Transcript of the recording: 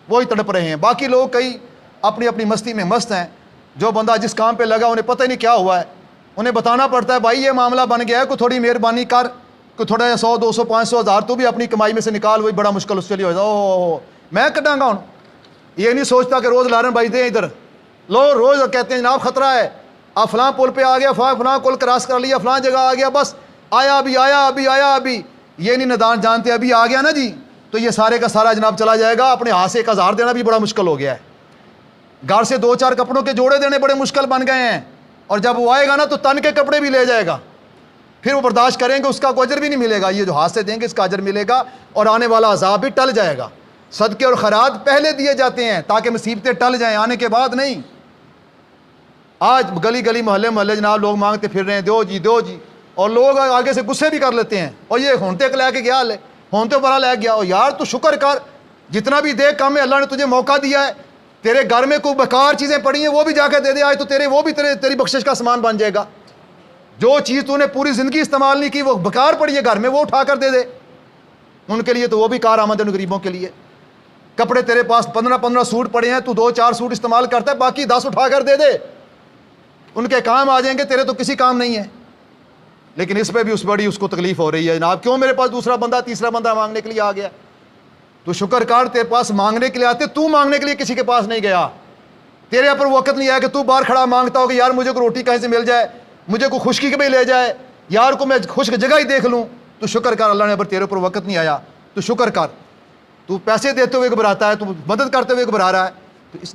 वही तड़प रहे हैं। बाकी लोग कई अपनी अपनी मस्ती में मस्त हैं। जो बंदा जिस काम पे लगा उन्हें पता ही नहीं क्या हुआ है, उन्हें बताना पड़ता है भाई ये मामला बन गया है, कोई थोड़ी मेहरबानी कर, कोई थोड़ा 100 200 500 हज़ार तू भी अपनी कमाई में से निकाल, वही बड़ा मुश्किल उसके लिए हो जाए। ओह मैं कटांगा हूँ, ये नहीं सोचता कि रोज़ लारन भाई दे इधर लो, रोज़ कहते हैं जनाब ख़तरा है, आप फलां पुल पे आ गया, फलां पुल क्रॉस कर लिया, फलां जगह आ गया, बस आया अभी आया अभी आया अभी, ये नहीं नदान जानते अभी आ गया ना जी तो ये सारे का सारा जनाब चला जाएगा। अपने हाथ से 1000 देना भी बड़ा मुश्किल हो गया है, घर से 2-4 कपड़ों के जोड़े देने बड़े मुश्किल बन गए हैं, और जब वो आएगा ना तो तन के कपड़े भी ले जाएगा, फिर वो बर्दाश्त करेंगे, उसका कोई अजर भी नहीं मिलेगा। ये जो हाथ से देंगे इसका अजर मिलेगा, और आने वाला अजाब भी टल जाएगा। सदके और खैरात पहले दिए जाते हैं ताकि मुसीबतें टल जाएं, आने के बाद नहीं। आज गली गली मोहल्ले मोहल्ले जनाब लोग मांगते फिर रहे हैं दो जी, और लोग आगे से गुस्से भी कर लेते हैं, और ये होंते को लेके गया ले, होंते बड़ा ले गया। और यार तू शुक्र कर, जितना भी दे कम है, अल्लाह ने तुझे मौका दिया है, तेरे घर में कोई बेकार चीज़ें पड़ी हैं वो भी जाकर दे दे, आज तो तेरे वो भी तेरी बख्शिश का सामान बन जाएगा। जो चीज़ तूने पूरी ज़िंदगी इस्तेमाल नहीं की वो बेकार पड़ी है घर में, वो उठा कर दे दे उनके लिए, तो वो भी कार आमद है उन गरीबों के लिए। कपड़े तेरे पास 15-15 सूट पड़े हैं, तू 2-4 सूट इस्तेमाल करता है, बाकी 10 उठा कर दे दे, उनके काम आ जाएंगे, तेरे तो किसी काम नहीं है। लेकिन इस पर भी उस बड़ी उसको तकलीफ हो रही है, जनाब क्यों मेरे पास दूसरा बंदा तीसरा बंदा मांगने के लिए आ गया। तो शुक्र कर तेरे पास मांगने के लिए आते, तू मांगने के लिए किसी के पास नहीं गया। तेरे ऊपर वक्त नहीं आया कि तू बाहर खड़ा मांगता हो कि यार मुझे कोई रोटी कहीं से मिल जाए, मुझे कोई खुशकी के भी ले जाए, यार को मैं खुश्क जगह ही देख लूँ। तो शुक्र कर अल्लाह ने अगर तेरे ऊपर वक्त नहीं आया, तो शुक्र कर। तू पैसे देते हुए घबराता है, तू मदद करते हुए घबरा रहा है, तो इस